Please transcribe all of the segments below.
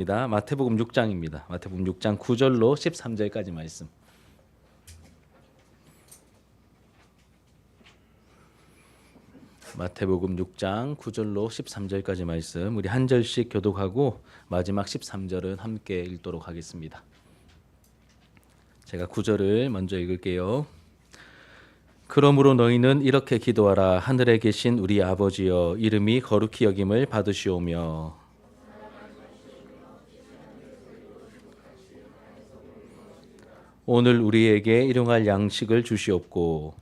마태복음 6장입니다. 마태복음 6장 9절로 13절까지 말씀. 마태복음 6장 9절로 13절까지 말씀. 우리 한 절씩 교독하고 마지막 13절은 함께 읽도록 하겠습니다. 제가 9절을 먼저 읽을게요. 그러므로 너희는 이렇게 기도하라. 하늘에 계신 우리 아버지여, 이름이 거룩히 여김을 받으시오며 오늘 우리에게 일용할 양식을 주시옵고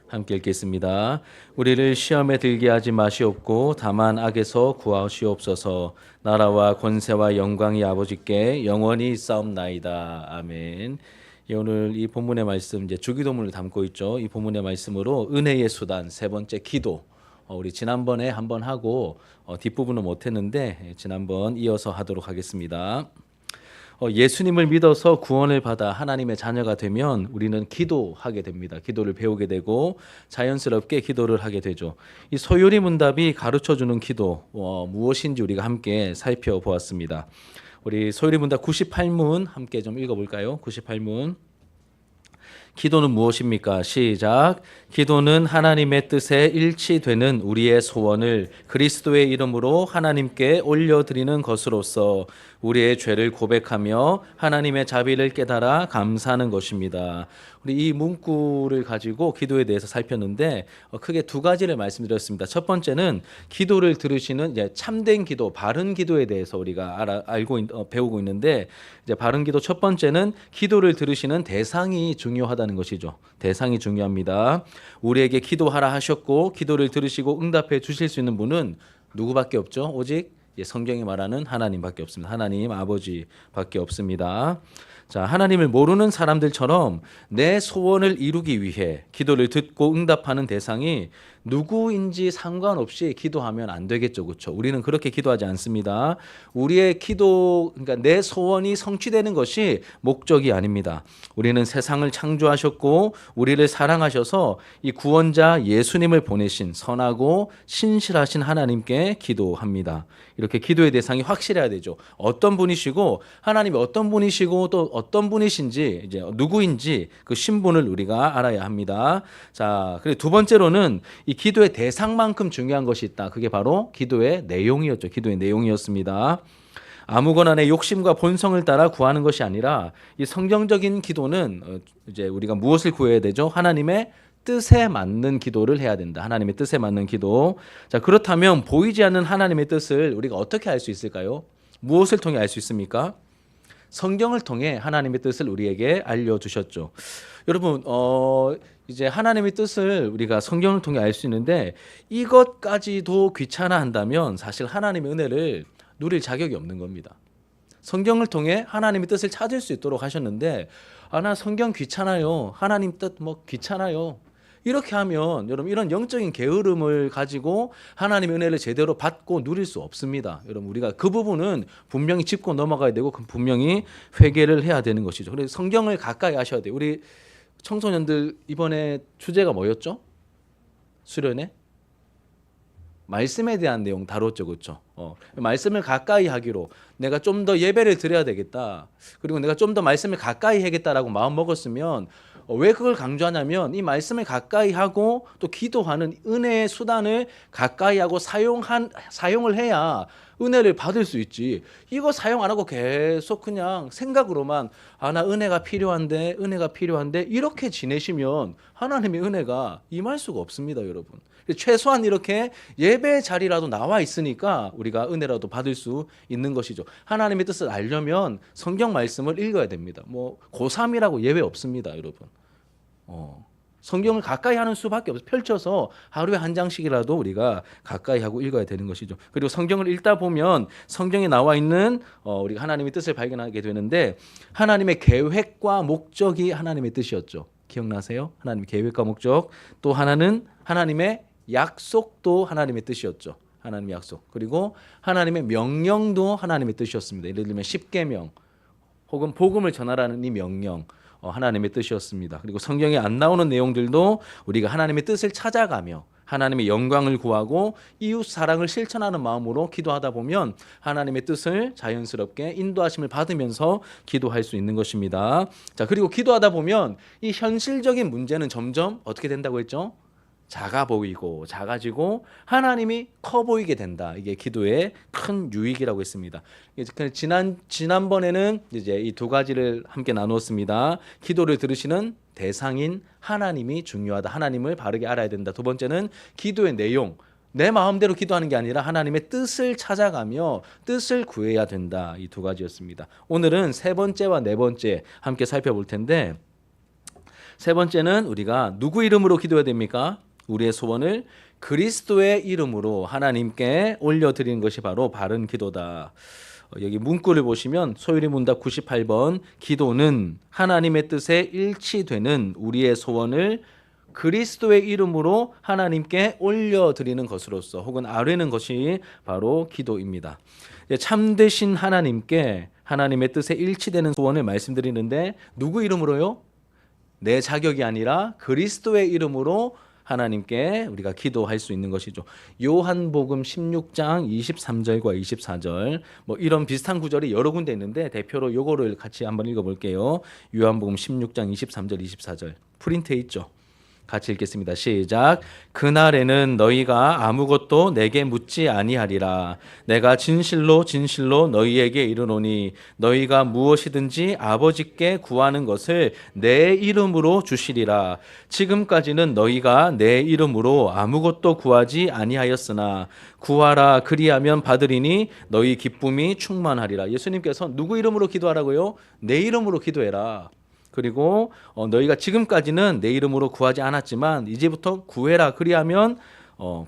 함께 읽겠습니다. 우리를 시험에 들게 하지 마시옵고 다만 악에서 구하시옵소서. 나라와 권세와 영광이 아버지께 영원히 있사옵나이다. 아멘. 오늘 이 본문의 말씀 이제 주기도문을 담고 있죠. 이 본문의 말씀으로 은혜의 수단 세 번째 기도. 우리 지난번에 한번 하고 뒷부분은 못했는데 지난번 이어서 하도록 하겠습니다. 예수님을 믿어서 구원을 받아 하나님의 자녀가 되면 우리는 기도하게 됩니다. 기도를 배우게 되고 자연스럽게 기도를 하게 되죠. 이 소요리 문답이 가르쳐주는 기도 무엇인지 우리가 함께 살펴보았습니다. 우리 소요리 문답 98문 함께 좀 읽어볼까요? 98문. 기도는 무엇입니까? 시작. 기도는 하나님의 뜻에 일치되는 우리의 소원을 그리스도의 이름으로 하나님께 올려드리는 것으로서 우리의 죄를 고백하며 하나님의 자비를 깨달아 감사하는 것입니다. 우리 이 문구를 가지고 기도에 대해서 살폈는데 크게 두 가지를 말씀드렸습니다. 첫 번째는 기도를 들으시는 이제 참된 기도, 바른 기도에 대해서 우리가 배우고 있는데 이제 바른 기도 첫 번째는 기도를 들으시는 대상이 중요하다는 것이죠. 대상이 중요합니다. 우리에게 기도하라 하셨고 기도를 들으시고 응답해 주실 수 있는 분은 누구밖에 없죠? 오직 성경이 말하는 하나님밖에 없습니다. 하나님 아버지밖에 없습니다. 자, 하나님을 모르는 사람들처럼 내 소원을 이루기 위해 기도를 듣고 응답하는 대상이 누구인지 상관없이 기도하면 안 되겠죠. 그렇죠? 우리는 그렇게 기도하지 않습니다. 우리의 기도, 그러니까 내 소원이 성취되는 것이 목적이 아닙니다. 우리는 세상을 창조하셨고 우리를 사랑하셔서 이 구원자 예수님을 보내신 선하고 신실하신 하나님께 기도합니다. 이렇게 기도의 대상이 확실해야 되죠. 어떤 분이시고 하나님이 어떤 분이시고 또 어떤 분이신지 이제 누구인지 그 신분을 우리가 알아야 합니다. 자, 그리고 두 번째로는 이 기도의 대상만큼 중요한 것이 있다. 그게 바로 기도의 내용이었죠. 기도의 내용이었습니다. 아무거나 내 욕심과 본성을 따라 구하는 것이 아니라 이 성경적인 기도는 이제 우리가 무엇을 구해야 되죠? 하나님의 뜻에 맞는 기도를 해야 된다. 하나님의 뜻에 맞는 기도. 자, 그렇다면 보이지 않는 하나님의 뜻을 우리가 어떻게 알 수 있을까요? 무엇을 통해 알 수 있습니까? 성경을 통해 하나님의 뜻을 우리에게 알려주셨죠. 여러분, 이제 하나님의 뜻을 우리가 성경을 통해 알 수 있는데 이것까지도 귀찮아한다면 사실 하나님의 은혜를 누릴 자격이 없는 겁니다. 성경을 통해 하나님의 뜻을 찾을 수 있도록 하셨는데 나 성경 귀찮아요. 하나님 뜻 귀찮아요. 이렇게 하면 여러분 이런 영적인 게으름을 가지고 하나님의 은혜를 제대로 받고 누릴 수 없습니다. 여러분 우리가 그 부분은 분명히 짚고 넘어가야 되고 분명히 회개를 해야 되는 것이죠. 그래서 성경을 가까이 하셔야 돼요. 우리 청소년들 이번에 주제가 뭐였죠? 수련회? 말씀에 대한 내용 다뤘죠. 그렇죠? 말씀을 가까이 하기로 내가 좀 더 예배를 드려야 되겠다. 그리고 내가 좀 더 말씀을 가까이 해야겠다라고 마음 먹었으면 왜 그걸 강조하냐면 이 말씀을 가까이 하고 또 기도하는 은혜의 수단을 가까이 하고 사용을 해야 은혜를 받을 수 있지. 이거 사용 안 하고 계속 그냥 생각으로만 나 은혜가 필요한데 이렇게 지내시면 하나님의 은혜가 임할 수가 없습니다. 여러분. 최소한 이렇게 예배 자리라도 나와 있으니까 우리가 은혜라도 받을 수 있는 것이죠. 하나님의 뜻을 알려면 성경 말씀을 읽어야 됩니다. 고3이라고 예외 없습니다. 여러분. 성경을 가까이 하는 수밖에 없어요. 펼쳐서 하루에 한 장씩이라도 우리가 가까이 하고 읽어야 되는 것이죠. 그리고 성경을 읽다 보면 성경에 나와 있는 우리가 하나님의 뜻을 발견하게 되는데 하나님의 계획과 목적이 하나님의 뜻이었죠. 기억나세요? 하나님의 계획과 목적. 또 하나는 하나님의 약속도 하나님의 뜻이었죠. 하나님의 약속. 그리고 하나님의 명령도 하나님의 뜻이었습니다. 예를 들면 십계명 혹은 복음을 전하라는 이 명령 하나님의 뜻이었습니다. 그리고 성경에 안 나오는 내용들도 우리가 하나님의 뜻을 찾아가며 하나님의 영광을 구하고 이웃 사랑을 실천하는 마음으로 기도하다 보면 하나님의 뜻을 자연스럽게 인도하심을 받으면서 기도할 수 있는 것입니다. 자, 그리고 기도하다 보면 이 현실적인 문제는 점점 어떻게 된다고 했죠? 작아 보이고 작아지고 하나님이 커 보이게 된다. 이게 기도의 큰 유익이라고 했습니다. 지난번에는 이제 이 두 가지를 함께 나누었습니다. 기도를 들으시는 대상인 하나님이 중요하다. 하나님을 바르게 알아야 된다. 두 번째는 기도의 내용. 내 마음대로 기도하는 게 아니라 하나님의 뜻을 찾아가며 뜻을 구해야 된다. 이 두 가지였습니다. 오늘은 세 번째와 네 번째 함께 살펴볼 텐데, 세 번째는 우리가 누구 이름으로 기도해야 됩니까? 우리의 소원을 그리스도의 이름으로 하나님께 올려드리는 것이 바로 바른 기도다. 여기 문구를 보시면 소율이 문답 98번, 기도는 하나님의 뜻에 일치되는 우리의 소원을 그리스도의 이름으로 하나님께 올려드리는 것으로서 혹은 아뢰는 것이 바로 기도입니다. 참되신 하나님께 하나님의 뜻에 일치되는 소원을 말씀드리는데, 누구 이름으로요? 내 자격이 아니라 그리스도의 이름으로 하나님께 우리가 기도할 수 있는 것이죠. 요한복음 16장 23절과 24절 이런 비슷한 구절이 여러 군데 있는데 대표로 요거를 같이 한번 읽어볼게요. 요한복음 16장 23절 24절 프린트에 있죠. 같이 읽겠습니다. 시작. 그날에는 너희가 아무것도 내게 묻지 아니하리라. 내가 진실로 진실로 너희에게 이르노니 너희가 무엇이든지 아버지께 구하는 것을 내 이름으로 주시리라. 지금까지는 너희가 내 이름으로 아무것도 구하지 아니하였으나 구하라 그리하면 받으리니 너희 기쁨이 충만하리라. 예수님께서 누구 이름으로 기도하라고요? 내 이름으로 기도해라. 그리고 너희가 지금까지는 내 이름으로 구하지 않았지만 이제부터 구해라 그리하면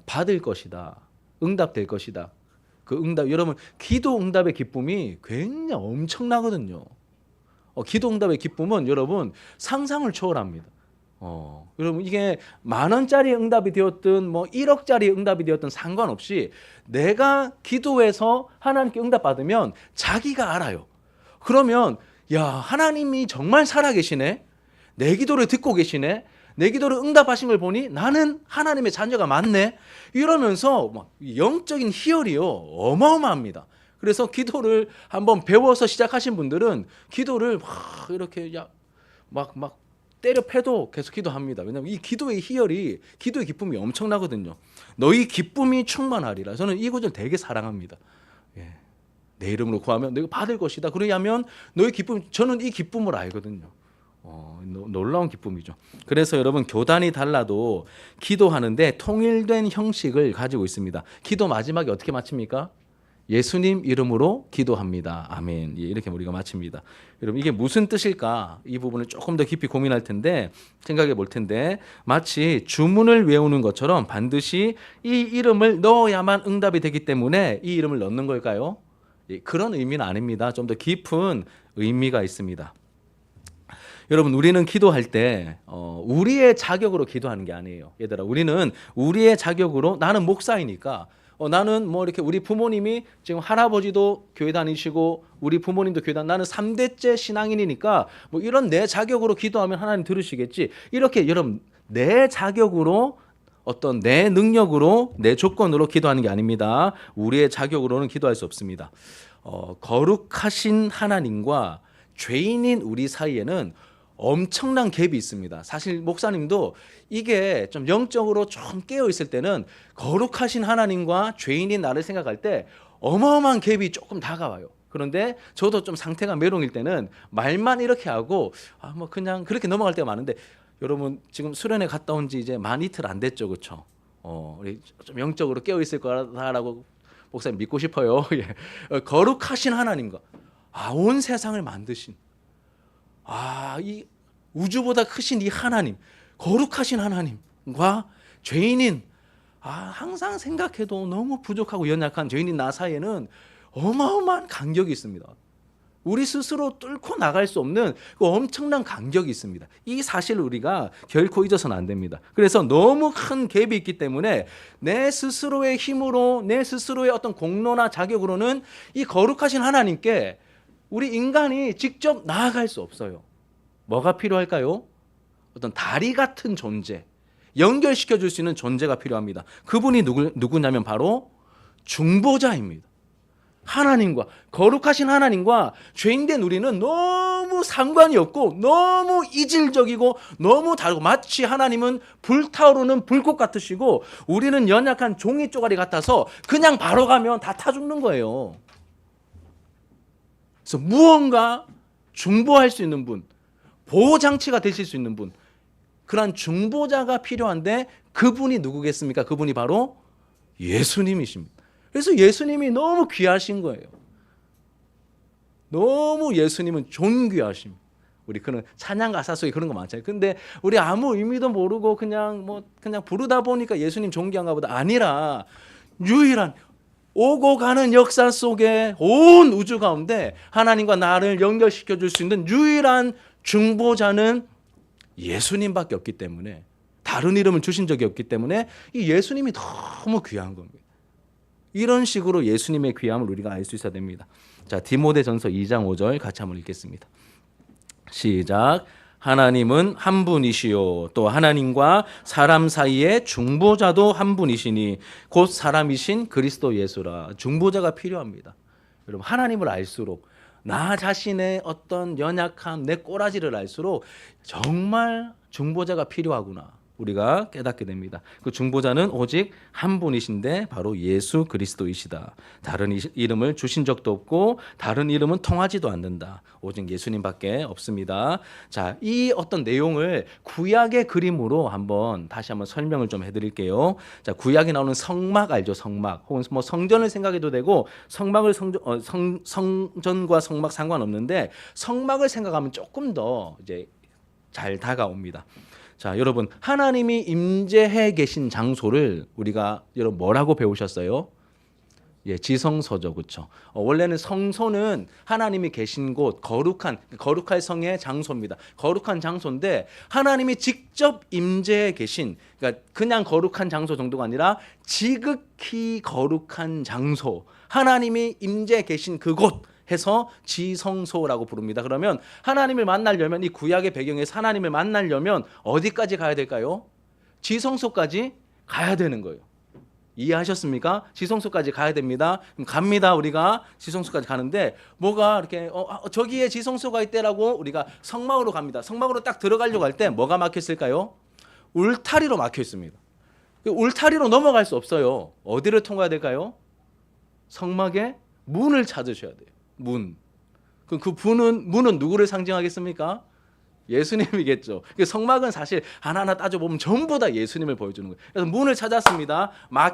받을 것이다. 응답될 것이다. 그 응답, 여러분 기도 응답의 기쁨이 굉장히 엄청나거든요. 기도 응답의 기쁨은 여러분 상상을 초월합니다. 여러분 이게 10,000원짜리 응답이 되었든 1억짜리 응답이 되었든 상관없이 내가 기도해서 하나님께 응답받으면 자기가 알아요. 그러면 야, 하나님이 정말 살아계시네. 내 기도를 듣고 계시네. 내 기도를 응답하신 걸 보니 나는 하나님의 자녀가 맞네. 이러면서 영적인 희열이요 어마어마합니다. 그래서 기도를 한번 배워서 시작하신 분들은 기도를 이렇게 막 때려 패도 계속 기도합니다. 왜냐하면 이 기도의 희열이, 기도의 기쁨이 엄청나거든요. 너희 기쁨이 충만하리라. 저는 이 구절 되게 사랑합니다. 예. 내 이름으로 구하면 너희가 받을 것이다. 그러면 너희 기쁨, 저는 이 기쁨을 알거든요. 놀라운 기쁨이죠. 그래서 여러분 교단이 달라도 기도하는데 통일된 형식을 가지고 있습니다. 기도 마지막에 어떻게 마칩니까? 예수님 이름으로 기도합니다. 아멘. 이렇게 우리가 마칩니다. 여러분 이게 무슨 뜻일까? 이 부분을 조금 더 깊이 고민할 텐데, 생각해 볼 텐데, 마치 주문을 외우는 것처럼 반드시 이 이름을 넣어야만 응답이 되기 때문에 이 이름을 넣는 걸까요? 그런 의미는 아닙니다. 좀 더 깊은 의미가 있습니다. 여러분 우리는 기도할 때 우리의 자격으로 기도하는 게 아니에요. 얘들아, 우리는 우리의 자격으로, 나는 목사이니까 나는 이렇게 우리 부모님이 지금 할아버지도 교회 다니시고 우리 부모님도 교회 나는 3대째 신앙인이니까 이런 내 자격으로 기도하면 하나님 들으시겠지. 이렇게 여러분 내 자격으로, 어떤 내 능력으로, 내 조건으로 기도하는 게 아닙니다. 우리의 자격으로는 기도할 수 없습니다. 거룩하신 하나님과 죄인인 우리 사이에는 엄청난 갭이 있습니다. 사실 목사님도 이게 좀 영적으로 좀 깨어 있을 때는 거룩하신 하나님과 죄인인 나를 생각할 때 어마어마한 갭이 조금 다가와요. 그런데 저도 좀 상태가 메롱일 때는 말만 이렇게 하고 그냥 그렇게 넘어갈 때가 많은데, 여러분 지금 수련회 갔다 온 지 이제 만 이틀 안 됐죠, 그렇죠? 우리 좀 영적으로 깨어 있을 거라고 목사님 믿고 싶어요. 거룩하신 하나님과 온 세상을 만드신 이 우주보다 크신 이 하나님, 거룩하신 하나님과 죄인인 항상 생각해도 너무 부족하고 연약한 죄인인 나 사이에는 어마어마한 간격이 있습니다. 우리 스스로 뚫고 나갈 수 없는 그 엄청난 간격이 있습니다. 이 사실을 우리가 결코 잊어서는 안 됩니다. 그래서 너무 큰 갭이 있기 때문에 내 스스로의 힘으로, 내 스스로의 어떤 공로나 자격으로는 이 거룩하신 하나님께 우리 인간이 직접 나아갈 수 없어요. 뭐가 필요할까요? 어떤 다리 같은 존재, 연결시켜 줄 수 있는 존재가 필요합니다. 그분이 누구냐면 바로 중보자입니다. 하나님과, 거룩하신 하나님과 죄인된 우리는 너무 상관이 없고 너무 이질적이고 너무 다르고, 마치 하나님은 불타오르는 불꽃 같으시고 우리는 연약한 종이 쪼가리 같아서 그냥 바로 가면 다 타 죽는 거예요. 그래서 무언가 중보할 수 있는 분, 보호장치가 되실 수 있는 분, 그런 중보자가 필요한데 그분이 누구겠습니까? 그분이 바로 예수님이십니다. 그래서 예수님이 너무 귀하신 거예요. 너무 예수님은 존귀하심. 우리 그런 찬양 가사 속에 그런 거 많잖아요. 근데 우리 아무 의미도 모르고 그냥 부르다 보니까 예수님 존귀한가 보다. 아니라 유일한 오고 가는 역사 속에 온 우주 가운데 하나님과 나를 연결시켜 줄 수 있는 유일한 중보자는 예수님밖에 없기 때문에, 다른 이름을 주신 적이 없기 때문에 이 예수님이 너무 귀한 겁니다. 이런 식으로 예수님의 귀함을 우리가 알 수 있어야 됩니다. 자, 디모데전서 2장 5절 같이 한번 읽겠습니다. 시작. 하나님은 한 분이시요 또 하나님과 사람 사이의 중보자도 한 분이시니 곧 사람이신 그리스도 예수라. 중보자가 필요합니다. 여러분, 하나님을 알수록, 나 자신의 어떤 연약함, 내 꼬라지를 알수록 정말 중보자가 필요하구나, 우리가 깨닫게 됩니다. 그 중보자는 오직 한 분이신데 바로 예수 그리스도이시다. 다른 이름을 주신 적도 없고 다른 이름은 통하지도 않는다. 오직 예수님밖에 없습니다. 자, 이 어떤 내용을 구약의 그림으로 다시 한번 설명을 좀 해드릴게요. 자, 구약에 나오는 성막 알죠? 성막, 혹은 뭐 성전을 생각해도 되고, 성막을 성전과 성막 상관없는데 성막을 생각하면 조금 더 이제 잘 다가옵니다. 자, 여러분, 하나님이 임재해 계신 장소를 우리가 여러분 뭐라고 배우셨어요? 예, 지성소죠, 그렇죠? 원래는 성소는 하나님이 계신 곳, 거룩할 성의 장소입니다. 거룩한 장소인데 하나님이 직접 임재해 계신, 그러니까 그냥 거룩한 장소 정도가 아니라 지극히 거룩한 장소, 하나님이 임재해 계신 그곳 해서 지성소라고 부릅니다. 그러면 하나님을 만나려면, 이 구약의 배경에서 하나님을 만나려면 어디까지 가야 될까요? 지성소까지 가야 되는 거예요. 이해하셨습니까? 지성소까지 가야 됩니다. 그럼 갑니다. 우리가 지성소까지 가는데 뭐가 이렇게 저기에 지성소가 있대라고 우리가 성막으로 갑니다. 성막으로 딱 들어가려고 할 때 뭐가 막혔을까요? 울타리로 막혀 있습니다. 울타리로 넘어갈 수 없어요. 어디를 통과해야 될까요? 성막의 문을 찾으셔야 돼요. 문. 그 문은 누구를 상징하겠습니까? 예수님이겠죠. 성막은 사실 하나하나 따져보면 전부 다 예수님을 보여주는 거예요. 그래서 문을 찾았습니다.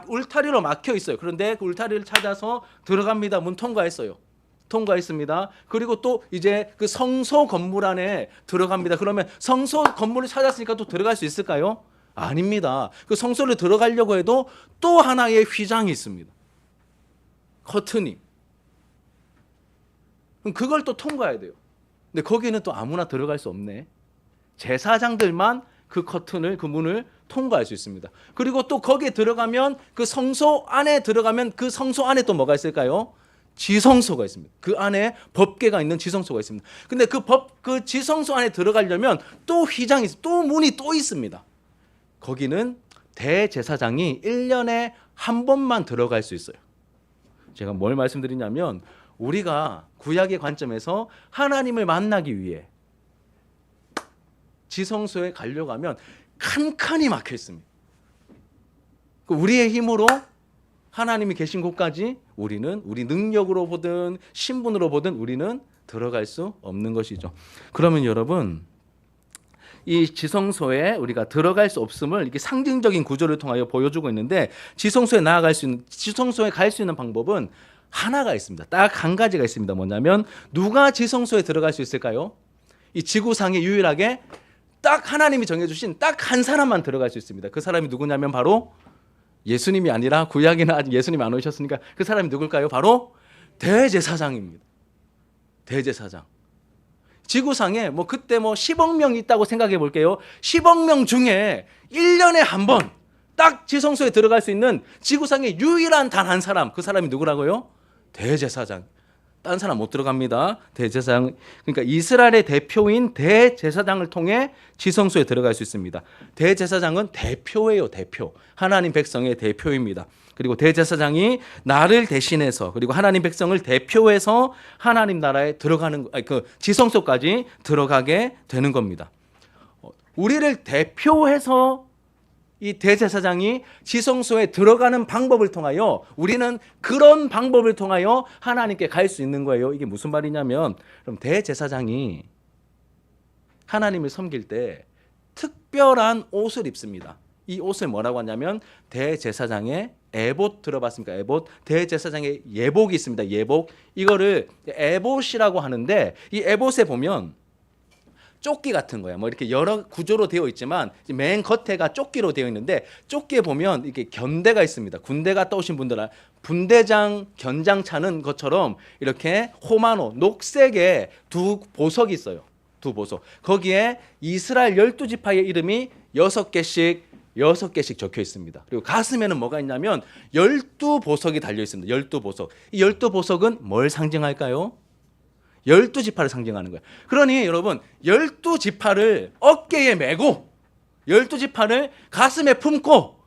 울타리로 막혀 있어요. 그런데 그 울타리를 찾아서 들어갑니다. 문 통과했습니다. 그리고 또 이제 그 성소 건물 안에 들어갑니다. 그러면 성소 건물을 찾았으니까 또 들어갈 수 있을까요? 아닙니다. 그 성소를 들어가려고 해도 또 하나의 휘장이 있습니다. 커튼이. 그럼 그걸 또 통과해야 돼요. 근데 거기는 또 아무나 들어갈 수 없네. 제사장들만 그 커튼을, 그 문을 통과할 수 있습니다. 그리고 또 거기에 들어가면, 그 성소 안에 들어가면 그 성소 안에 또 뭐가 있을까요? 지성소가 있습니다. 그 안에 법궤가 있는 지성소가 있습니다. 근데 그 지성소 안에 들어가려면 또 휘장이 있습니다. 또 문이 또 있습니다. 거기는 대제사장이 1년에 한 번만 들어갈 수 있어요. 제가 뭘 말씀드리냐면, 우리가 구약의 관점에서 하나님을 만나기 위해 지성소에 가려고 하면 칸칸이 막혀 있습니다. 우리의 힘으로 하나님이 계신 곳까지 우리 능력으로 보든 신분으로 보든 우리는 들어갈 수 없는 것이죠. 그러면 여러분, 이 지성소에 우리가 들어갈 수 없음을 이렇게 상징적인 구조를 통하여 보여주고 있는데, 지성소에 갈 수 있는 방법은 하나가 있습니다. 딱 한 가지가 있습니다. 뭐냐면, 누가 지성소에 들어갈 수 있을까요? 이 지구상에 유일하게 딱 하나님이 정해주신 딱 한 사람만 들어갈 수 있습니다. 그 사람이 누구냐면 바로 예수님이 아니라, 구약에는 아직 예수님이 안 오셨으니까 그 사람이 누굴까요? 바로 대제사장입니다. 대제사장. 지구상에 그때 10억 명이 있다고 생각해 볼게요. 10억 명 중에 1년에 한 번 딱 지성소에 들어갈 수 있는 지구상에 유일한 단 한 사람, 그 사람이 누구라고요? 대제사장. 딴 사람 못 들어갑니다. 대제사장, 그러니까 이스라엘의 대표인 대제사장을 통해 지성소에 들어갈 수 있습니다. 대제사장은 대표예요, 대표. 하나님 백성의 대표입니다. 그리고 대제사장이 나를 대신해서 그리고 하나님 백성을 대표해서 하나님 나라에 들어가는 그 지성소까지 들어가게 되는 겁니다. 우리를 대표해서 이 대제사장이 지성소에 들어가는 방법을 통하여 우리는 그런 방법을 통하여 하나님께 갈 수 있는 거예요. 이게 무슨 말이냐면, 그럼 대제사장이 하나님을 섬길 때 특별한 옷을 입습니다. 이 옷을 뭐라고 하냐면 대제사장의 에봇 들어봤습니까? 에봇. 대제사장의 예복이 있습니다. 예복. 이거를 에봇이라고 하는데, 이 에봇에 보면 조끼 같은 거야. 뭐 이렇게 여러 구조로 되어 있지만 맨 겉에가 조끼로 되어 있는데, 조끼에 보면 이렇게 견대가 있습니다. 군대 갔다 오신 분들은 분대장 견장 차는 것처럼 이렇게 호마노 녹색의 두 보석이 있어요. 두 보석. 거기에 이스라엘 12지파의 이름이 6개씩 적혀 있습니다. 그리고 가슴에는 뭐가 있냐면 12보석이 달려 있습니다. 12보석. 이 12보석은 뭘 상징할까요? 12지파를 상징하는 거예요. 그러니 여러분, 12지파를 어깨에 메고 12지파를 가슴에 품고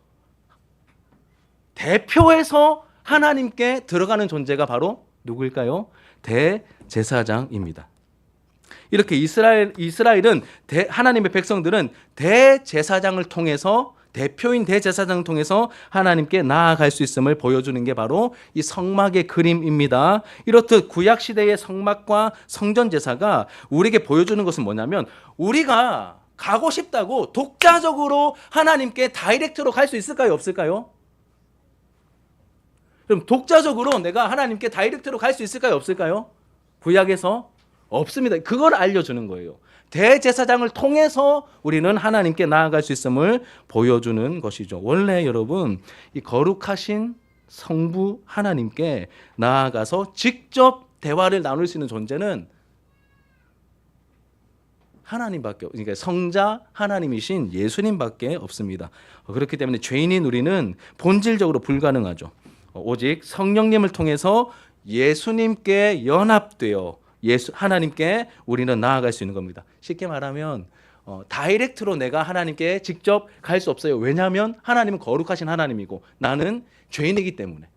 대표해서 하나님께 들어가는 존재가 바로 누구일까요? 대제사장입니다. 이렇게 이스라엘은 하나님의 백성들은 대제사장을 통해서, 대표인 대제사장을 통해서 하나님께 나아갈 수 있음을 보여주는 게 바로 이 성막의 그림입니다. 이렇듯 구약 시대의 성막과 성전 제사가 우리에게 보여주는 것은 뭐냐면, 우리가 가고 싶다고 독자적으로 하나님께 다이렉트로 갈 수 있을까요, 없을까요? 그럼 독자적으로 내가 하나님께 다이렉트로 갈 수 있을까요, 없을까요? 구약에서 없습니다. 그걸 알려주는 거예요. 대제사장을 통해서 우리는 하나님께 나아갈 수 있음을 보여주는 것이죠. 원래 여러분, 이 거룩하신 성부 하나님께 나아가서 직접 대화를 나눌 수 있는 존재는 하나님밖에, 그러니까 성자 하나님이신 예수님밖에 없습니다. 그렇기 때문에 죄인인 우리는 본질적으로 불가능하죠. 오직 성령님을 통해서 예수님께 연합되어 하나님께 우리는 나아갈 수 있는 겁니다. 쉽게 말하면 다이렉트로 내가 하나님께 직접 갈 수 없어요. 왜냐하면 하나님은 거룩하신 하나님이고 나는 죄인이기 때문에.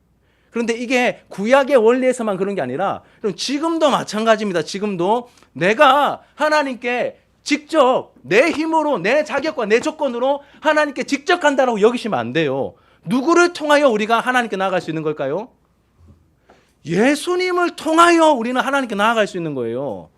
그런데 이게 구약의 원리에서만 그런 게 아니라 지금도 마찬가지입니다. 지금도 내가 하나님께 직접 내 힘으로, 내 자격과 내 조건으로 하나님께 직접 간다고 여기시면 안 돼요. 누구를 통하여 우리가 하나님께 나아갈 수 있는 걸까요? 예수님을 통하여 우리는 하나님께 나아갈 수 있는 거예요.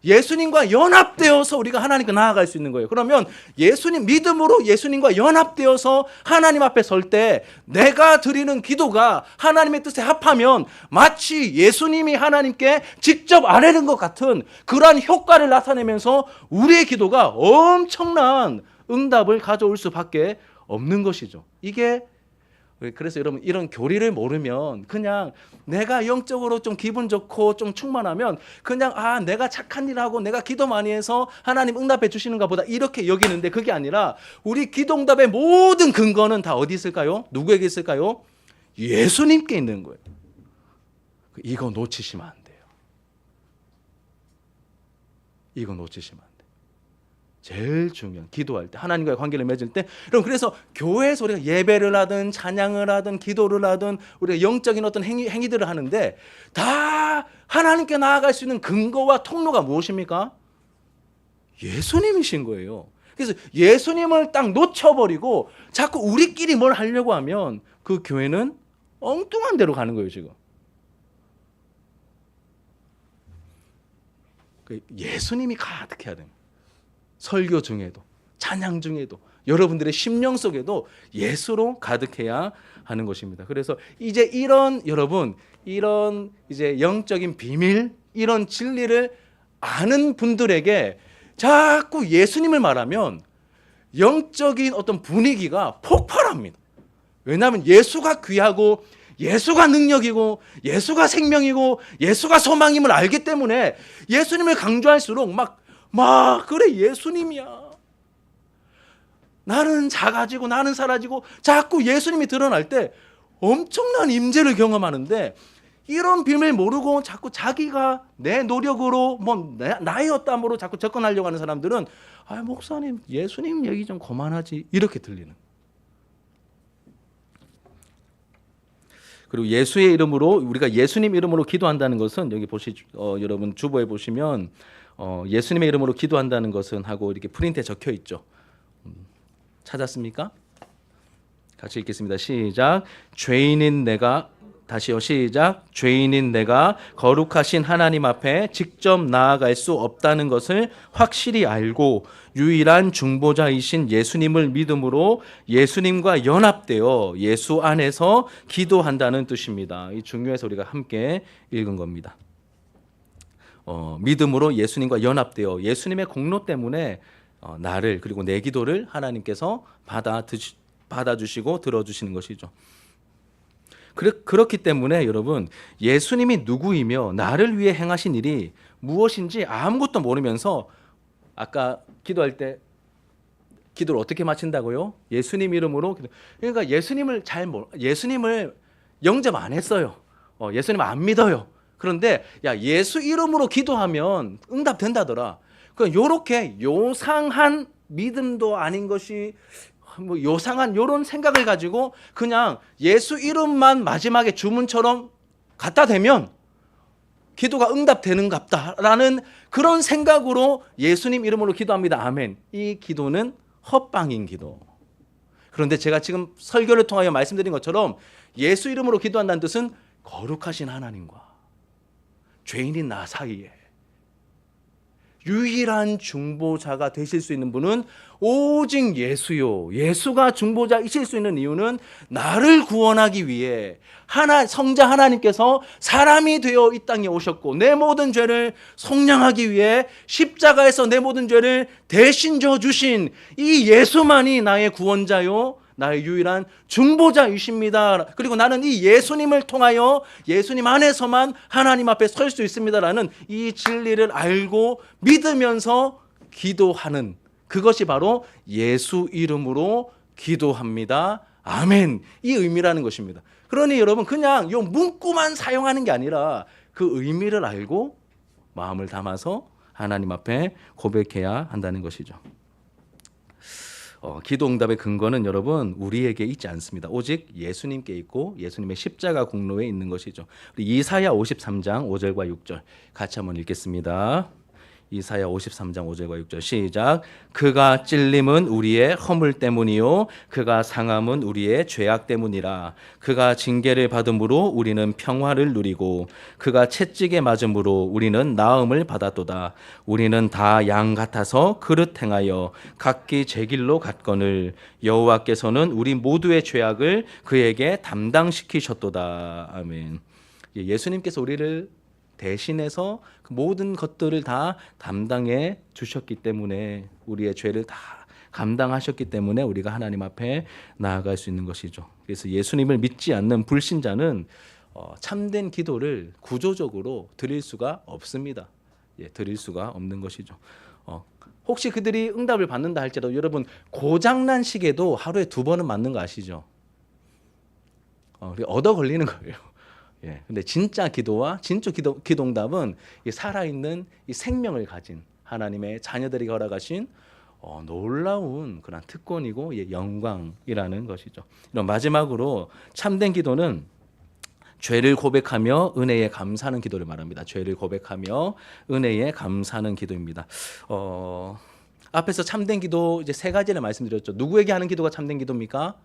예수님과 연합되어서 우리가 하나님께 나아갈 수 있는 거예요. 그러면 믿음으로 예수님과 연합되어서 하나님 앞에 설 때 내가 드리는 기도가 하나님의 뜻에 합하면 마치 예수님이 하나님께 직접 아뢰는 것 같은 그러한 효과를 나타내면서 우리의 기도가 엄청난 응답을 가져올 수밖에 없는 것이죠. 그래서 여러분, 이런 교리를 모르면 그냥 내가 영적으로 좀 기분 좋고 좀 충만하면 그냥 내가 착한 일하고 내가 기도 많이 해서 하나님 응답해 주시는가 보다 이렇게 여기는데, 그게 아니라 우리 기도 응답의 모든 근거는 다 어디 있을까요? 누구에게 있을까요? 예수님께 있는 거예요. 이거 놓치시면 안 돼요. 이거 놓치시면 안 돼요. 제일 중요한, 기도할 때, 하나님과의 관계를 맺을 때. 그럼 그래서 교회에서 우리가 예배를 하든 찬양을 하든 기도를 하든 우리가 영적인 어떤 행위들을 하는데 다 하나님께 나아갈 수 있는 근거와 통로가 무엇입니까? 예수님이신 거예요. 그래서 예수님을 딱 놓쳐버리고 자꾸 우리끼리 뭘 하려고 하면 그 교회는 엉뚱한 데로 가는 거예요, 지금. 예수님이 가득해야 됩니다. 설교 중에도, 찬양 중에도, 여러분들의 심령 속에도 예수로 가득해야 하는 것입니다. 그래서 이제 여러분, 이런 이제 영적인 비밀, 이런 진리를 아는 분들에게 자꾸 예수님을 말하면 영적인 어떤 분위기가 폭발합니다. 왜냐하면 예수가 귀하고 예수가 능력이고 예수가 생명이고 예수가 소망임을 알기 때문에 예수님을 강조할수록 그래, 예수님이야. 나는 작아지고 나는 사라지고 자꾸 예수님이 드러날 때 엄청난 임재를 경험하는데, 이런 비밀 모르고 자꾸 자기가 내 노력으로 뭐 나의 어땀으로 자꾸 접근하려고 하는 사람들은 아, 목사님, 예수님 얘기 좀 그만하지 이렇게 들리는. 그리고 예수의 이름으로 우리가 예수님 이름으로 기도한다는 것은 여기 여러분 주보에 보시면 예수님의 이름으로 기도한다는 것은 하고 이렇게 프린트에 적혀 있죠. 찾았습니까? 같이 읽겠습니다. 시작. 죄인인 내가 다시요. 시작. 죄인인 내가 거룩하신 하나님 앞에 직접 나아갈 수 없다는 것을 확실히 알고 유일한 중보자이신 예수님을 믿음으로 예수님과 연합되어 예수 안에서 기도한다는 뜻입니다. 이 중요해서 우리가 함께 읽은 겁니다. 믿음으로 예수님과 연합되어 예수님의 공로 때문에 나를 그리고 내 기도를 하나님께서 받아주시고 들어주시는 것이죠. 그렇기 때문에 여러분 예수님이 누구이며 나를 위해 행하신 일이 무엇인지 아무것도 모르면서 아까 기도할 때 기도를 어떻게 마친다고요? 예수님 이름으로 그러니까 예수님을 영접 안 했어요. 예수님 안 믿어요. 그런데 야 예수 이름으로 기도하면 응답된다더라. 그러니까 요렇게 요상한 믿음도 아닌 것이 뭐 요상한 요런 생각을 가지고 그냥 예수 이름만 마지막에 주문처럼 갖다 대면 기도가 응답되는갑다라는 그런 생각으로 예수님 이름으로 기도합니다. 아멘. 이 기도는 헛방인 기도. 그런데 제가 지금 설교를 통하여 말씀드린 것처럼 예수 이름으로 기도한다는 뜻은 거룩하신 하나님과 죄인인 나 사이에 유일한 중보자가 되실 수 있는 분은 오직 예수요. 예수가 중보자이실 수 있는 이유는 나를 구원하기 위해 성자 하나님께서 사람이 되어 이 땅에 오셨고 내 모든 죄를 속량하기 위해 십자가에서 내 모든 죄를 대신 져 주신 이 예수만이 나의 구원자요 나의 유일한 중보자이십니다. 그리고 나는 이 예수님을 통하여 예수님 안에서만 하나님 앞에 설 수 있습니다라는 이 진리를 알고 믿으면서 기도하는 그것이 바로 예수 이름으로 기도합니다. 아멘. 이 의미라는 것입니다. 그러니 여러분 그냥 요 문구만 사용하는 게 아니라 그 의미를 알고 마음을 담아서 하나님 앞에 고백해야 한다는 것이죠. 기도 응답의 근거는 여러분 우리에게 있지 않습니다. 오직 예수님께 있고 예수님의 십자가 공로에 있는 것이죠. 이사야 53장 5절과 6절 같이 한번 읽겠습니다. 이사야 53장 5절과 6절 시작. 그가 찔림은 우리의 허물 때문이요 그가 상함은 우리의 죄악 때문이라. 그가 징계를 받음으로 우리는 평화를 누리고 그가 채찍에 맞음으로 우리는 나음을 받았도다. 우리는 다 양 같아서 그릇 행하여 각기 제 길로 갔거늘 여호와께서는 우리 모두의 죄악을 그에게 담당시키셨도다. 아멘. 예수님께서 우리를 대신해서 그 모든 것들을 다 담당해 주셨기 때문에 우리의 죄를 다 감당하셨기 때문에 우리가 하나님 앞에 나아갈 수 있는 것이죠. 그래서 예수님을 믿지 않는 불신자는 참된 기도를 구조적으로 드릴 수가 없습니다. 드릴 수가 없는 것이죠. 혹시 그들이 응답을 받는다 할지라도 여러분 고장난 시계도 하루에 2번은 맞는 거 아시죠? 얻어 걸리는 거예요. 근데 진짜 기도와 진짜 기도응답은 살아있는 이 생명을 가진 하나님의 자녀들이 허락하신 놀라운 그런 특권이고 영광이라는 것이죠. 이런 마지막으로 참된 기도는 죄를 고백하며 은혜에 감사하는 기도를 말합니다. 죄를 고백하며 은혜에 감사하는 기도입니다. 앞에서 참된 기도 이제 3가지를 말씀드렸죠. 누구에게 하는 기도가 참된 기도입니까?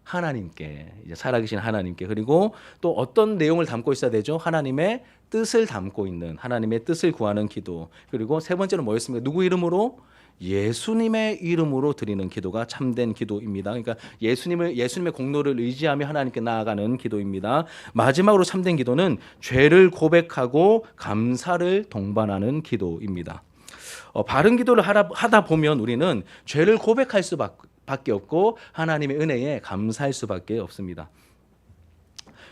하나님께, 이제 살아계신 하나님께. 그리고 또 어떤 내용을 담고 있어야 되죠? 하나님의 뜻을 담고 있는, 하나님의 뜻을 구하는 기도. 그리고 3번째로 뭐였습니까? 누구 이름으로? 예수님의 이름으로 드리는 기도가 참된 기도입니다. 그러니까 예수님의 공로를 의지하며 하나님께 나아가는 기도입니다. 마지막으로 참된 기도는 죄를 고백하고 감사를 동반하는 기도입니다. 바른 기도를 하다 보면 우리는 죄를 고백할 수밖에 없고 하나님의 은혜에 감사할 수밖에 없습니다.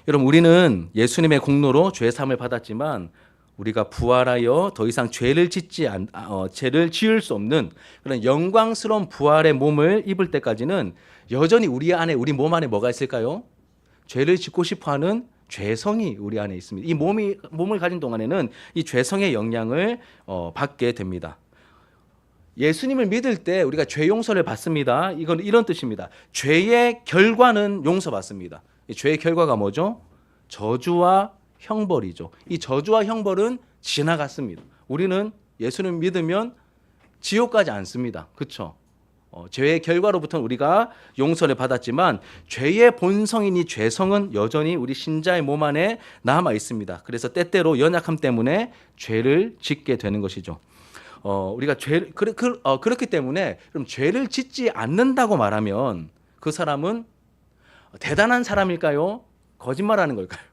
여러분, 우리는 예수님의 공로로 죄 사함을 받았지만 우리가 부활하여 더 이상 죄를 지을 수 없는 그런 영광스러운 부활의 몸을 입을 때까지는 여전히 우리 몸 안에 뭐가 있을까요? 죄를 짓고 싶어하는 죄성이 우리 안에 있습니다. 이 몸을 가진 동안에는 이 죄성의 영향을 받게 됩니다. 예수님을 믿을 때 우리가 죄 용서를 받습니다. 이건 이런 뜻입니다. 죄의 결과는 용서받습니다. 이 죄의 결과가 뭐죠? 저주와 형벌이죠. 이 저주와 형벌은 지나갔습니다. 우리는 예수를 믿으면 지옥까지 안 씁니다. 그렇죠? 죄의 결과로부터는 우리가 용서를 받았지만 죄의 본성인 이 죄성은 여전히 우리 신자의 몸 안에 남아 있습니다. 그래서 때때로 연약함 때문에 죄를 짓게 되는 것이죠. 우리가 그렇기 때문에 그럼 죄를 짓지 않는다고 말하면 그 사람은 대단한 사람일까요? 거짓말하는 걸까요?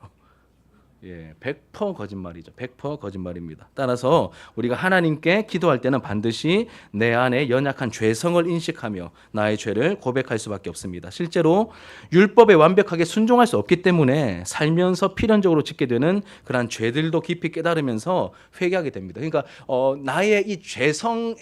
예, 100% 거짓말이죠. 100% 거짓말입니다. 따라서 우리가 하나님께 기도할 때는 반드시 내 안에 연약한 죄성을 인식하며 나의 죄를 고백할 수밖에 없습니다. 실제로 율법에 완벽하게 순종할 수 없기 때문에 살면서 필연적으로 짓게 되는 그러한 죄들도 깊이 깨달으면서 회개하게 됩니다. 그러니까 나의 이 죄성을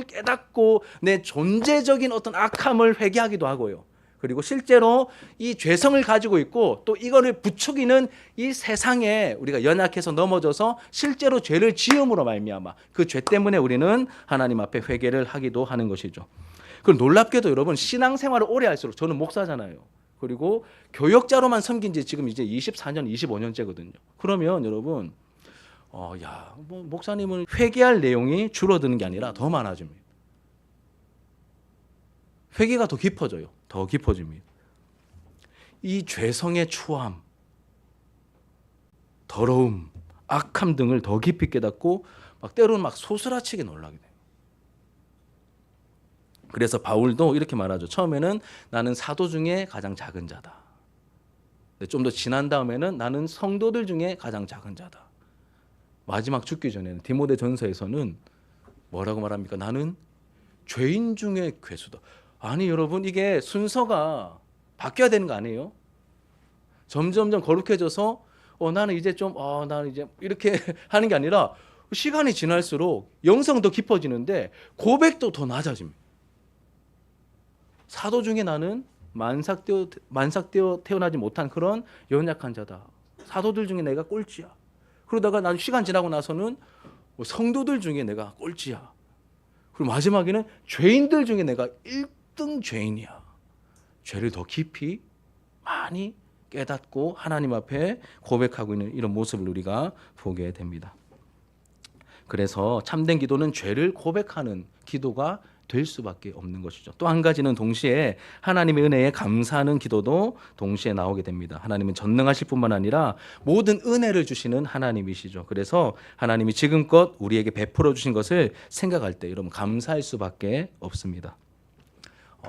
깨닫고 내 존재적인 어떤 악함을 회개하기도 하고요. 그리고 실제로 이 죄성을 가지고 있고 또 이거를 부추기는 이 세상에 우리가 연약해서 넘어져서 실제로 죄를 지음으로 말미암아 그 죄 때문에 우리는 하나님 앞에 회개를 하기도 하는 것이죠. 그리고 놀랍게도 여러분 신앙생활을 오래 할수록 저는 목사잖아요. 그리고 교역자로만 섬긴 지 지금 이제 24년, 25년째거든요. 그러면 여러분 목사님은 회개할 내용이 줄어드는 게 아니라 더 많아집니다. 회개가 더 깊어져요. 더 깊어집니다. 이 죄성의 추함, 더러움, 악함 등을 더 깊이 깨닫고 때로는 소스라치게 놀라게 돼요. 그래서 바울도 이렇게 말하죠. 처음에는 나는 사도 중에 가장 작은 자다. 좀 더 지난 다음에는 나는 성도들 중에 가장 작은 자다. 마지막 죽기 전에는 디모데전서에서는 뭐라고 말합니까? 나는 죄인 중에 괴수다. 아니 여러분 이게 순서가 바뀌어야 되는 거 아니에요? 점점점 거룩해져서 나는 이제 이렇게 하는 게 아니라 시간이 지날수록 영성도 깊어지는데 고백도 더 낮아집니다. 사도 중에 나는 만삭되어 태어나지 못한 그런 연약한 자다. 사도들 중에 내가 꼴찌야. 그러다가 난 시간 지나고 나서는 성도들 중에 내가 꼴찌야. 그리고 마지막에는 죄인들 중에 내가 1등 죄인이야. 죄를 더 깊이 많이 깨닫고 하나님 앞에 고백하고 있는 이런 모습을 우리가 보게 됩니다. 그래서 참된 기도는 죄를 고백하는 기도가 될 수밖에 없는 것이죠. 또 한 가지는 동시에 하나님의 은혜에 감사하는 기도도 동시에 나오게 됩니다. 하나님은 전능하실 뿐만 아니라 모든 은혜를 주시는 하나님이시죠. 그래서 하나님이 지금껏 우리에게 베풀어 주신 것을 생각할 때 여러분 감사할 수밖에 없습니다.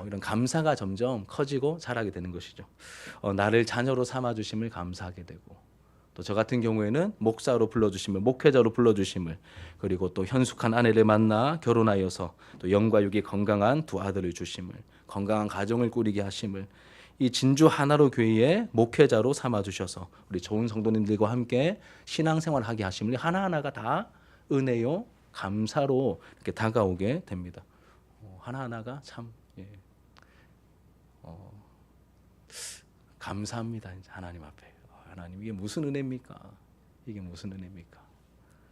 이런 감사가 점점 커지고 자라게 되는 것이죠. 나를 자녀로 삼아 주심을 감사하게 되고 또 저 같은 경우에는 목사로 불러주심을, 목회자로 불러주심을, 그리고 또 현숙한 아내를 만나 결혼하여서 또 영과 육이 건강한 두 아들을 주심을, 건강한 가정을 꾸리게 하심을, 이 진주 하나로 교회의 목회자로 삼아 주셔서 우리 좋은 성도님들과 함께 신앙생활을 하게 하심을 하나하나가 다 은혜요 감사로 이렇게 다가오게 됩니다. 하나하나가 참 감사합니다. 하나님 앞에. 하나님 이게 무슨 은혜입니까? 이게 무슨 은혜입니까?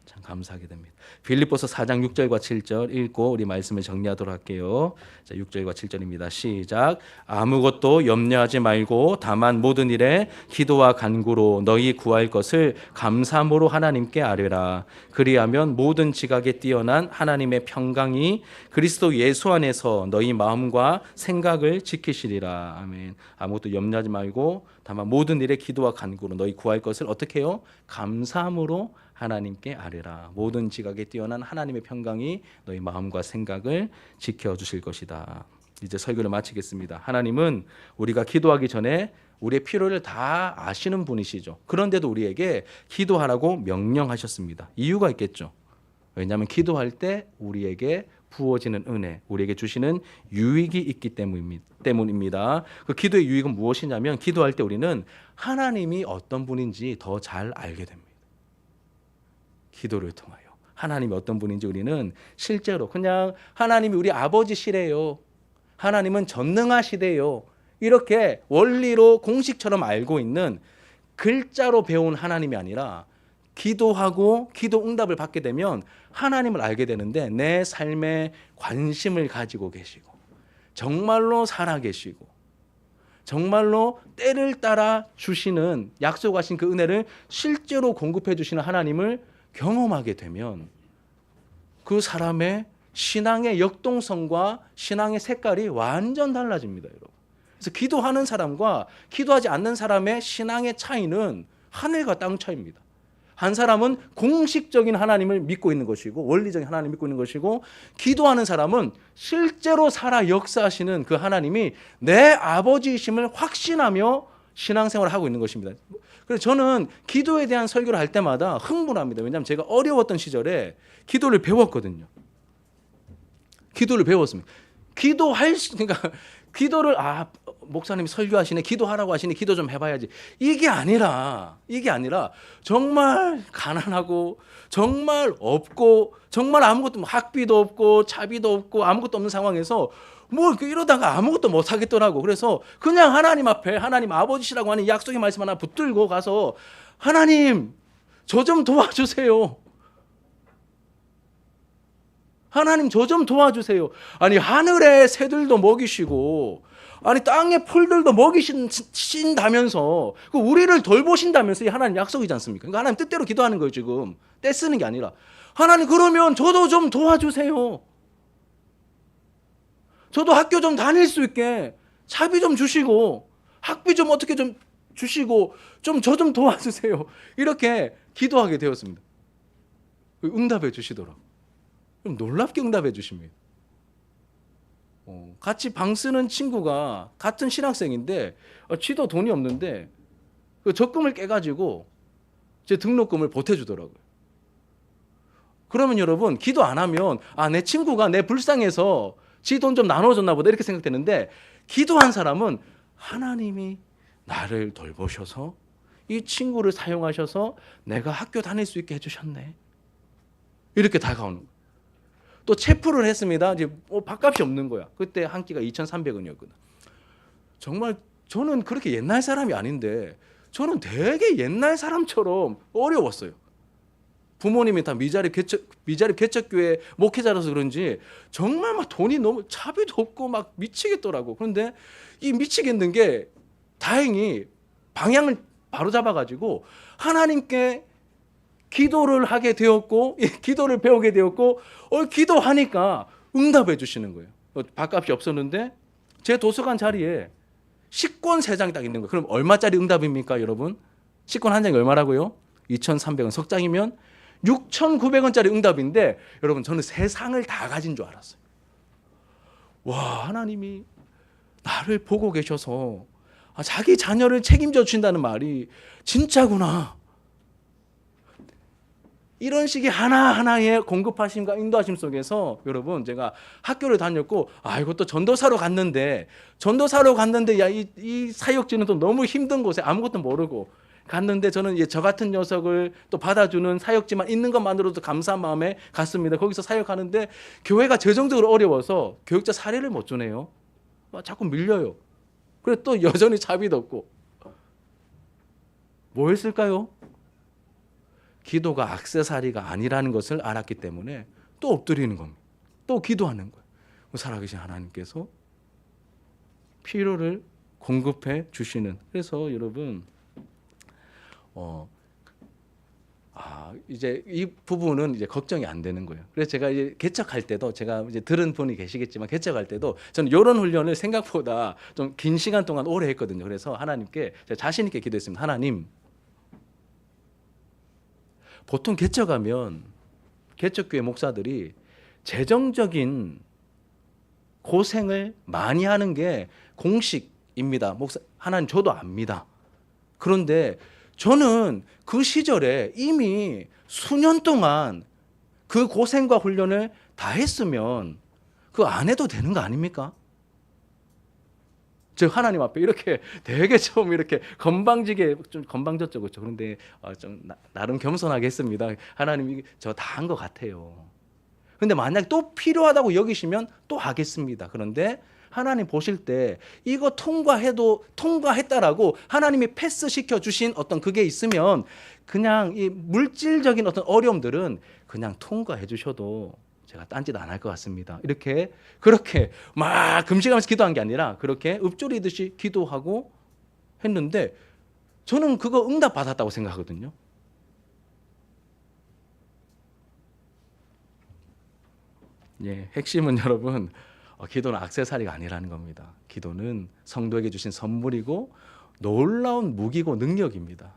참 감사하게 됩니다. 빌립보서 4장 6절과 7절 읽고 우리 말씀을 정리하도록 할게요. 자, 6절과 7절입니다. 시작. 아무것도 염려하지 말고 다만 모든 일에 기도와 간구로 너희 구할 것을 감사함으로 하나님께 아뢰라. 그리하면 모든 지각에 뛰어난 하나님의 평강이 그리스도 예수 안에서 너희 마음과 생각을 지키시리라. 아멘. 아무것도 염려하지 말고 다만 모든 일에 기도와 간구로 너희 구할 것을 어떻게 해요? 감사함으로 하나님께 아뢰라. 모든 지각에 뛰어난 하나님의 평강이 너희 마음과 생각을 지켜주실 것이다. 이제 설교를 마치겠습니다. 하나님은 우리가 기도하기 전에 우리의 필요를 다 아시는 분이시죠. 그런데도 우리에게 기도하라고 명령하셨습니다. 이유가 있겠죠. 왜냐하면 기도할 때 우리에게 부어지는 은혜, 우리에게 주시는 유익이 있기 때문입니다. 그 기도의 유익은 무엇이냐면 기도할 때 우리는 하나님이 어떤 분인지 더 잘 알게 됩니다. 기도를 통하여 하나님이 어떤 분인지 우리는 실제로 그냥 하나님이 우리 아버지시래요. 하나님은 전능하시대요. 이렇게 원리로 공식처럼 알고 있는 글자로 배운 하나님이 아니라 기도하고 기도 응답을 받게 되면 하나님을 알게 되는데 내 삶에 관심을 가지고 계시고 정말로 살아계시고 정말로 때를 따라 주시는 약속하신 그 은혜를 실제로 공급해 주시는 하나님을 경험하게 되면 그 사람의 신앙의 역동성과 신앙의 색깔이 완전 달라집니다, 여러분. 그래서 기도하는 사람과 기도하지 않는 사람의 신앙의 차이는 하늘과 땅 차이입니다. 한 사람은 공식적인 하나님을 믿고 있는 것이고 원리적인 하나님을 믿고 있는 것이고 기도하는 사람은 실제로 살아 역사하시는 그 하나님이 내 아버지이심을 확신하며 신앙생활을 하고 있는 것입니다. 그래서 저는 기도에 대한 설교를 할 때마다 흥분합니다. 왜냐하면 제가 어려웠던 시절에 기도를 배웠거든요. 기도를 배웠습니다. 그러니까 기도를 목사님이 설교하시네, 기도하라고 하시네, 기도 좀 해봐야지. 이게 아니라 정말 가난하고 정말 없고 정말 아무것도 학비도 없고 차비도 없고 아무것도 없는 상황에서 뭐 이러다가 아무것도 못 하겠더라고. 그래서 그냥 하나님 앞에 하나님 아버지시라고 하는 약속의 말씀 하나 붙들고 가서 하나님 저 좀 도와주세요. 하나님 저 좀 도와주세요. 아니 하늘의 새들도 먹이시고 아니 땅의 풀들도 먹이신다면서 우리를 돌보신다면서 이 하나님 약속이지 않습니까? 그러니까 하나님 뜻대로 기도하는 거예요. 지금 떼쓰는 게 아니라 하나님 그러면 저도 좀 도와주세요. 저도 학교 좀 다닐 수 있게 차비 좀 주시고 학비 좀 어떻게 좀 주시고 좀 저 좀 도와주세요. 이렇게 기도하게 되었습니다. 응답해 주시더라고요. 그럼 놀랍게 응답해 주십니다. 같이 방 쓰는 친구가 같은 신학생인데 지도 돈이 없는데 그 적금을 깨가지고 제 등록금을 보태주더라고요. 그러면 여러분 기도 안 하면 내 친구가 내 불쌍해서 지 돈 좀 나눠줬나 보다 이렇게 생각되는데 기도한 사람은 하나님이 나를 돌보셔서 이 친구를 사용하셔서 내가 학교 다닐 수 있게 해주셨네. 이렇게 다가오는 거예요. 또 체풀을 했습니다. 이제 밥값이 없는 거야. 그때 한 끼가 2,300원이었거든. 정말 저는 그렇게 옛날 사람이 아닌데 저는 되게 옛날 사람처럼 어려웠어요. 부모님이 다 미자립 개척교회 목회자라서 그런지 정말 막 돈이 너무 차비도 없고 막 미치겠더라고. 그런데 이 미치겠는 게 다행히 방향을 바로 잡아가지고 하나님께 기도를 하게 되었고 기도를 배우게 되었고 기도하니까 응답해 주시는 거예요. 밥값이 없었는데 제 도서관 자리에 식권 3장이 딱 있는 거예요. 그럼 얼마짜리 응답입니까, 여러분? 식권 한 장이 얼마라고요? 2,300원. 석 장이면 6,900원짜리 응답인데 여러분 저는 세상을 다 가진 줄 알았어요. 와, 하나님이 나를 보고 계셔서 자기 자녀를 책임져 주신다는 말이 진짜구나. 이런 식의 하나하나의 공급하심과 인도하심 속에서 여러분 제가 학교를 다녔고 이것도 전도사로 갔는데 이 사역지는 또 너무 힘든 곳에 아무것도 모르고 갔는데 저는 저 같은 녀석을 또 받아주는 사역지만 있는 것만으로도 감사한 마음에 갔습니다. 거기서 사역하는데 교회가 재정적으로 어려워서 교육자 사례를 못 주네요. 자꾸 밀려요. 그래 또 여전히 차비도 없고 뭐 했을까요? 기도가 액세서리가 아니라는 것을 알았기 때문에 또 엎드리는 겁니다. 또 기도하는 거예요. 살아계신 하나님께서 필요를 공급해 주시는. 그래서 여러분 이제 이 부분은 이제 걱정이 안 되는 거예요. 그래서 제가 이제 개척할 때도 제가 이제 들은 분이 계시겠지만 개척할 때도 저는 이런 훈련을 생각보다 좀 긴 시간 동안 오래 했거든요. 그래서 하나님께 제가 자신 있게 기도했습니다. 하나님, 보통 개척하면 개척교회 목사들이 재정적인 고생을 많이 하는 게 공식입니다. 하나님 저도 압니다. 그런데 저는 그 시절에 이미 수년 동안 그 고생과 훈련을 다 했으면 그 안 해도 되는 거 아닙니까? 즉 하나님 앞에 이렇게 되게 좀 이렇게 건방지게 좀 건방졌죠, 그렇죠? 그런데 좀 나름 겸손하게 했습니다. 하나님이 저 다 한 것 같아요. 그런데 만약 또 필요하다고 여기시면 또 하겠습니다. 그런데 하나님 보실 때 이거 통과했다라고 하나님이 패스시켜 주신 어떤 그게 있으면 그냥 이 물질적인 어떤 어려움들은 그냥 통과해 주셔도 제가 딴짓 안 할 것 같습니다. 그렇게 막 금식하면서 기도한 게 아니라 그렇게 읊조리듯이 기도하고 했는데 저는 그거 응답 받았다고 생각하거든요. 예, 핵심은 여러분 기도는 액세서리가 아니라는 겁니다. 기도는 성도에게 주신 선물이고 놀라운 무기고 능력입니다.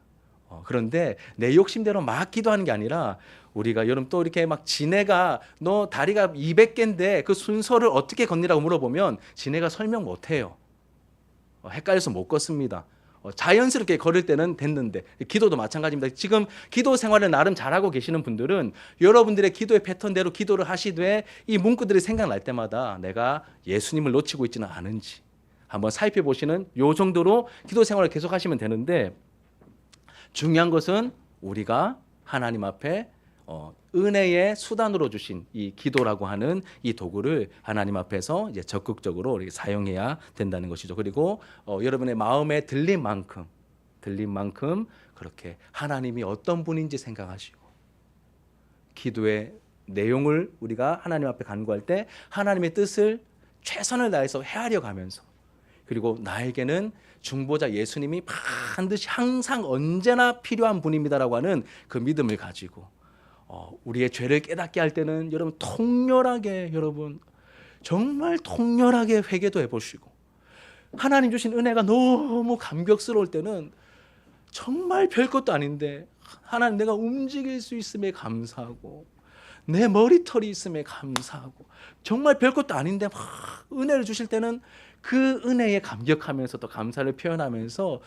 그런데 내 욕심대로 막 기도하는 게 아니라 우리가 여러분 또 이렇게 막 지네가 너 다리가 200개인데 그 순서를 어떻게 걷니라고 물어보면 지네가 설명 못해요. 헷갈려서 못 걷습니다. 자연스럽게 걸을 때는 됐는데 기도도 마찬가지입니다. 지금 기도 생활을 나름 잘하고 계시는 분들은 여러분들의 기도의 패턴대로 기도를 하시되 이 문구들이 생각날 때마다 내가 예수님을 놓치고 있지는 않은지 한번 살펴보시는 요 정도로 기도 생활을 계속 하시면 되는데 중요한 것은 우리가 하나님 앞에 은혜의 수단으로 주신 이 기도라고 하는 이 도구를 하나님 앞에서 이제 적극적으로 사용해야 된다는 것이죠. 그리고 여러분의 마음에 들린 만큼 그렇게 하나님이 어떤 분인지 생각하시고 기도의 내용을 우리가 하나님 앞에 간구할 때 하나님의 뜻을 최선을 다해서 헤아려 가면서 그리고 나에게는 중보자 예수님이 반드시 항상 언제나 필요한 분입니다라고 하는 그 믿음을 가지고 우리의 죄를 깨닫게 할 때는 여러분 통렬하게 정말 통렬하게 회개도 해보시고 하나님 주신 은혜가 너무 감격스러울 때는 정말 별것도 아닌데 하나님 내가 움직일 수 있음에 감사하고 내 머리털이 있음에 감사하고 정말 별것도 아닌데 막 은혜를 주실 때는 그 은혜에 감격하면서도 감사를 표현하면서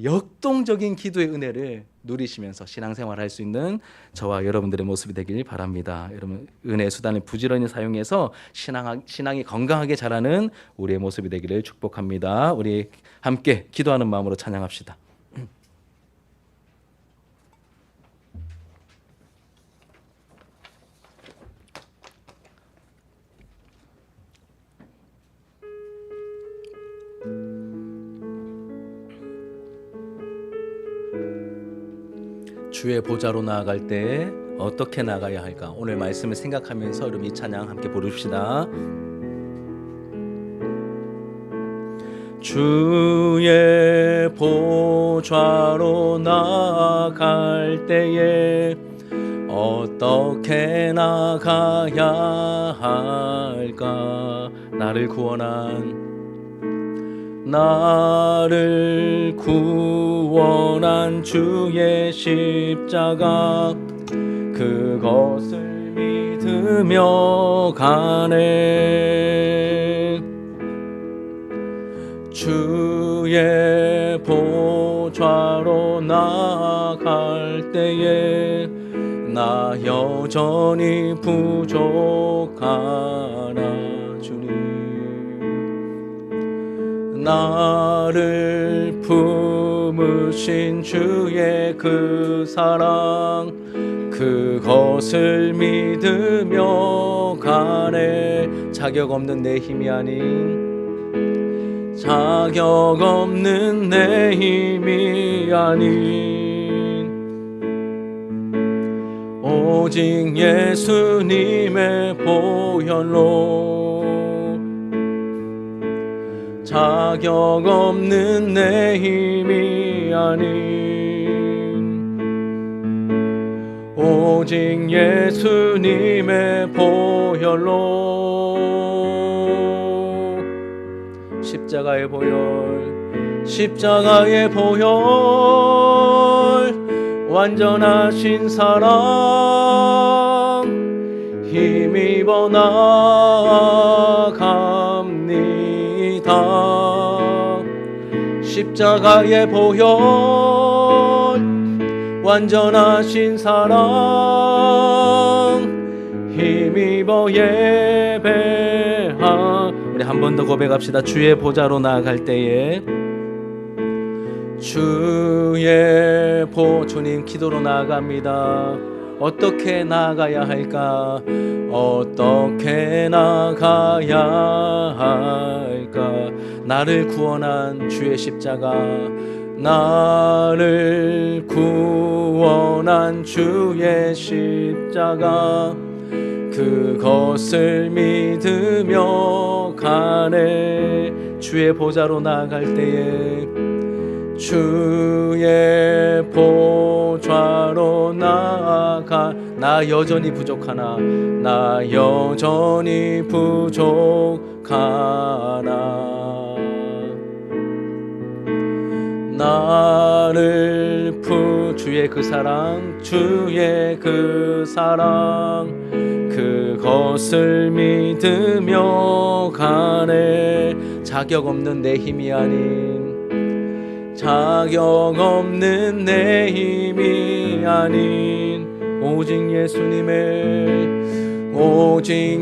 역동적인 기도의 은혜를 누리시면서 신앙생활을 할 수 있는 저와 여러분들의 모습이 되길 바랍니다. 여러분 은혜의 수단을 부지런히 사용해서 신앙이 건강하게 자라는 우리의 모습이 되기를 축복합니다. 우리 함께 기도하는 마음으로 찬양합시다. 주의 보좌로 나아갈 때 어떻게 나가야 할까? 오늘 말씀을 생각하면서 여러분 이 찬양 함께 부릅시다. 주의 보좌로 나아갈 때에 어떻게 나가야 할까? 나를 구원한 주의 십자가 그것을 믿으며 가네. 주의 보좌로 나아갈 때에 나 여전히 부족하나 주님 나를 품으신 주의 그 사랑 그것을 믿으며 가네. 자격 없는 내 힘이 아닌 오직 예수님의 보혈로 자격 없는 내 힘이 아닌 오직 예수님의 보혈로 십자가의 보혈 완전하신 사랑 힘입어 나아갑니다. 십자가의 보혈 완전하신 사랑 힘입어 예배하. 우리 한 번 더 고백합시다. 주의 보좌로 나아갈 때에 주님 기도로 나아갑니다. 어떻게 나아가야 할까? 어떻게 나아가야 할까? 나를 구원한 주의 십자가, 나를 구원한 주의 십자가, 그것을 믿으며 가네. 주의 보좌로 나아갈 때에, 주의 보좌로 나아가. 나 여전히 부족하나, 나 여전히 부족하나. 나를 주의 그 사랑, 주의 그 사랑, 그것을 믿으며 가네. 자격 없는 내 힘이 아닌, 자격 없는 내 힘이 아닌, 오직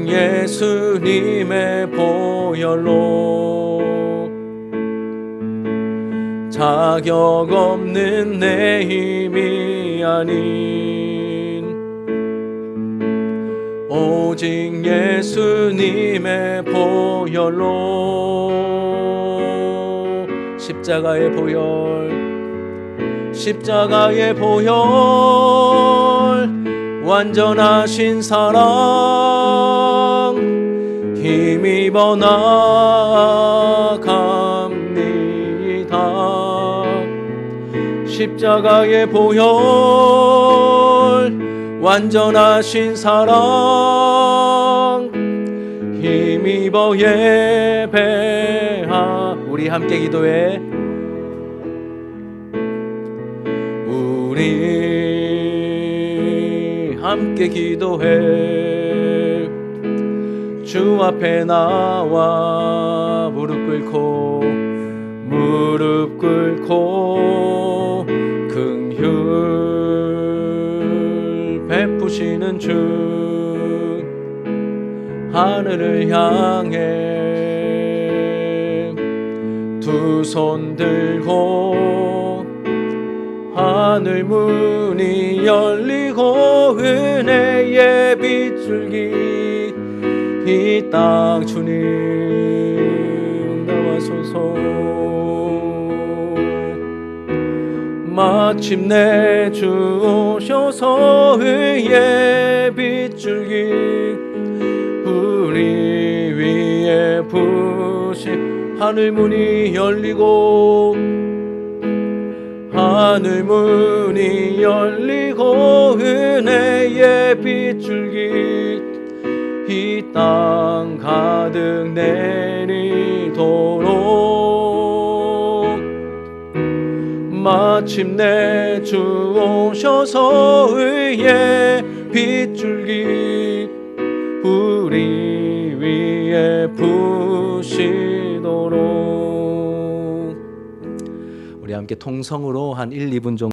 예수님의 보혈로, 자격 없는 내 힘이 아닌, 오직 예수님의 보혈로. 십자가의 보혈, 십자가의 보혈, 완전하신 사랑, 힘입어 나아갑니다. 십자가의 보혈, 완전하신 사랑, 힘입어 예배하. 우리 함께 기도해. 우리 함께 기도해. 주 앞에 나와 무릎 꿇고 긍휼 베푸시는 주, 하늘을 향해 두 손 들고, 하늘 문이 열리고 은혜의 빗줄기 이 땅 주님 나와소서. 마침내 주 오셔서 의의 빗줄기 우리 위에 부시. 하늘 문이 열리고, 하늘 문이 열리고 은혜의 빗줄기 이 땅 가득 내리도록. 마침내 주 오셔서 의의 빗줄기 우리 위에 부시도록. 우리 함께 통성으로 한 1, 2분 정도